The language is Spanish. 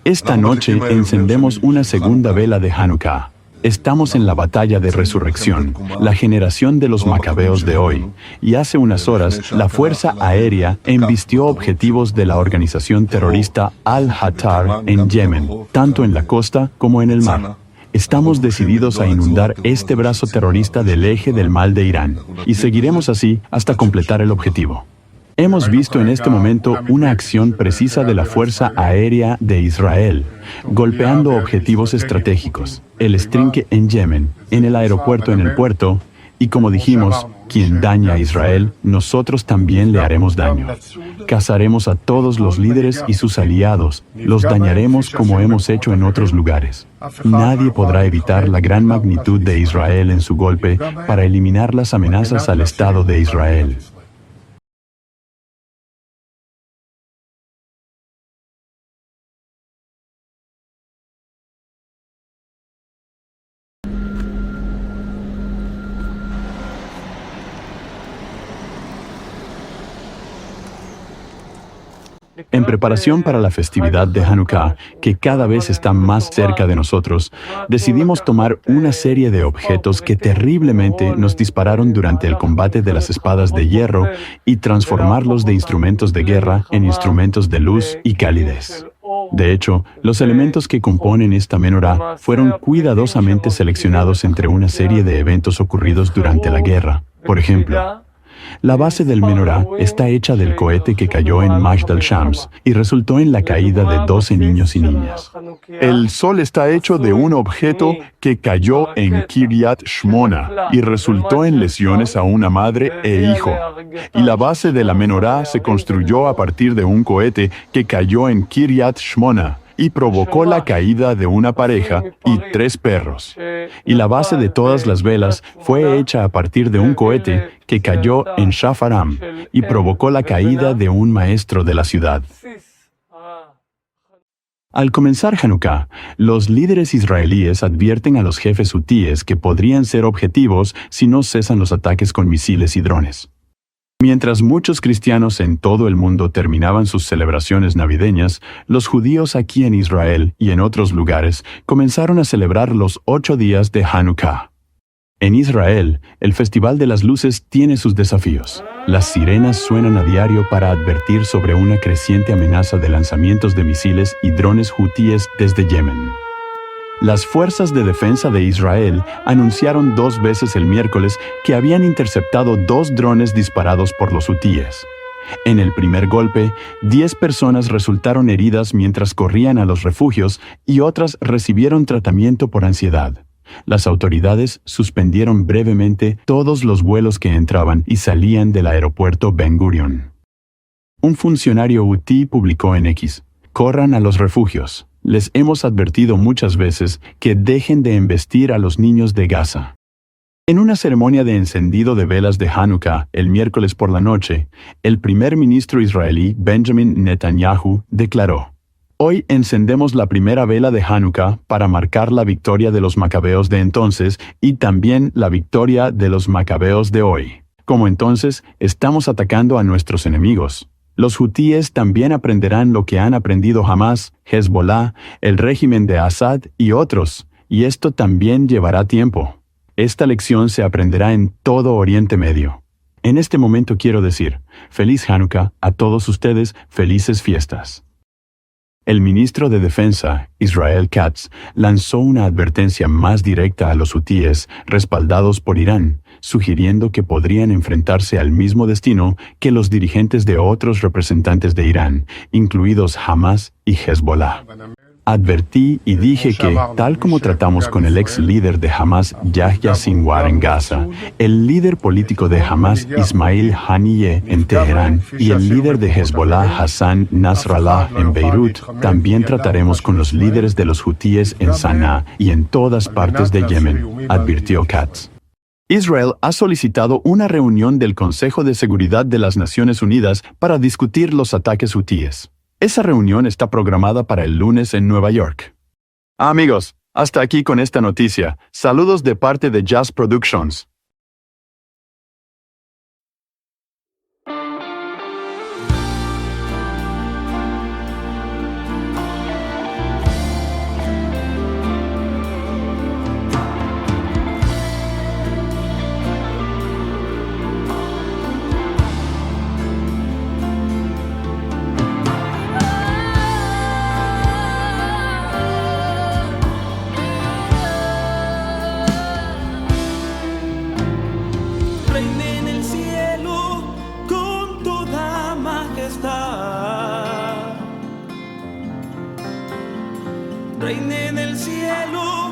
Esta noche encendemos una segunda vela de Hanukkah. Estamos en la batalla de resurrección, la generación de los macabeos de hoy, y hace unas horas la Fuerza Aérea embistió objetivos de la organización terrorista Al-Hatar en Yemen, tanto en la costa como en el mar. Estamos decididos a inundar este brazo terrorista del eje del mal de Irán, y seguiremos así hasta completar el objetivo. Hemos visto en este momento una acción precisa de la Fuerza Aérea de Israel, golpeando objetivos estratégicos, el estrinque en Yemen, en el aeropuerto en el puerto, y como dijimos, quien daña a Israel, nosotros también le haremos daño. Cazaremos a todos los líderes y sus aliados, los dañaremos como hemos hecho en otros lugares. Nadie podrá evitar la gran magnitud de Israel en su golpe para eliminar las amenazas al Estado de Israel. En preparación para la festividad de Hanukkah, que cada vez está más cerca de nosotros, decidimos tomar una serie de objetos que terriblemente nos dispararon durante el combate de las espadas de hierro y transformarlos de instrumentos de guerra en instrumentos de luz y calidez. De hecho, los elementos que componen esta menorá fueron cuidadosamente seleccionados entre una serie de eventos ocurridos durante la guerra. Por ejemplo, la base del menorá está hecha del cohete que cayó en Majd al-Shams y resultó en la caída de 12 niños y niñas. El sol está hecho de un objeto que cayó en Kiryat Shmona y resultó en lesiones a una madre e hijo. Y la base de la menorá se construyó a partir de un cohete que cayó en Kiryat Shmona y provocó la caída de una pareja y 3 perros. Y la base de todas las velas fue hecha a partir de un cohete que cayó en Shafaram y provocó la caída de un maestro de la ciudad. Al comenzar Hanukkah, los líderes israelíes advierten a los jefes hutíes que podrían ser objetivos si no cesan los ataques con misiles y drones. Mientras muchos cristianos en todo el mundo terminaban sus celebraciones navideñas, los judíos aquí en Israel y en otros lugares comenzaron a celebrar los 8 días de Hanukkah. En Israel, el Festival de las Luces tiene sus desafíos. Las sirenas suenan a diario para advertir sobre una creciente amenaza de lanzamientos de misiles y drones hutíes desde Yemen. Las fuerzas de defensa de Israel anunciaron 2 veces el miércoles que habían interceptado 2 drones disparados por los hutíes. En el primer golpe, 10 personas resultaron heridas mientras corrían a los refugios y otras recibieron tratamiento por ansiedad. Las autoridades suspendieron brevemente todos los vuelos que entraban y salían del aeropuerto Ben Gurion. Un funcionario hutí publicó en X: «Corran a los refugios. Les hemos advertido muchas veces que dejen de embestir a los niños de Gaza». En una ceremonia de encendido de velas de Hanukkah el miércoles por la noche, el primer ministro israelí Benjamin Netanyahu declaró: «Hoy encendemos la primera vela de Hanukkah para marcar la victoria de los macabeos de entonces y también la victoria de los macabeos de hoy. Como entonces, estamos atacando a nuestros enemigos. Los hutíes también aprenderán lo que han aprendido Hamás, Hezbollah, el régimen de Assad y otros, y esto también llevará tiempo. Esta lección se aprenderá en todo Oriente Medio». En este momento quiero decir, feliz Hanukkah a todos ustedes, felices fiestas. El ministro de Defensa, Israel Katz, lanzó una advertencia más directa a los hutíes, respaldados por Irán, sugiriendo que podrían enfrentarse al mismo destino que los dirigentes de otros representantes de Irán, incluidos Hamás y Hezbollah. Advertí y dije que, tal como tratamos con el ex líder de Hamás, Yahya Sinwar en Gaza, el líder político de Hamás, Ismail Haniyeh en Teherán, y el líder de Hezbollah, Hassan Nasrallah en Beirut, también trataremos con los líderes de los hutíes en Sanaa y en todas partes de Yemen, advirtió Katz. Israel ha solicitado una reunión del Consejo de Seguridad de las Naciones Unidas para discutir los ataques hutíes. Esa reunión está programada para el lunes en Nueva York. Amigos, hasta aquí con esta noticia. Saludos de parte de Jazz Productions. reine en el cielo.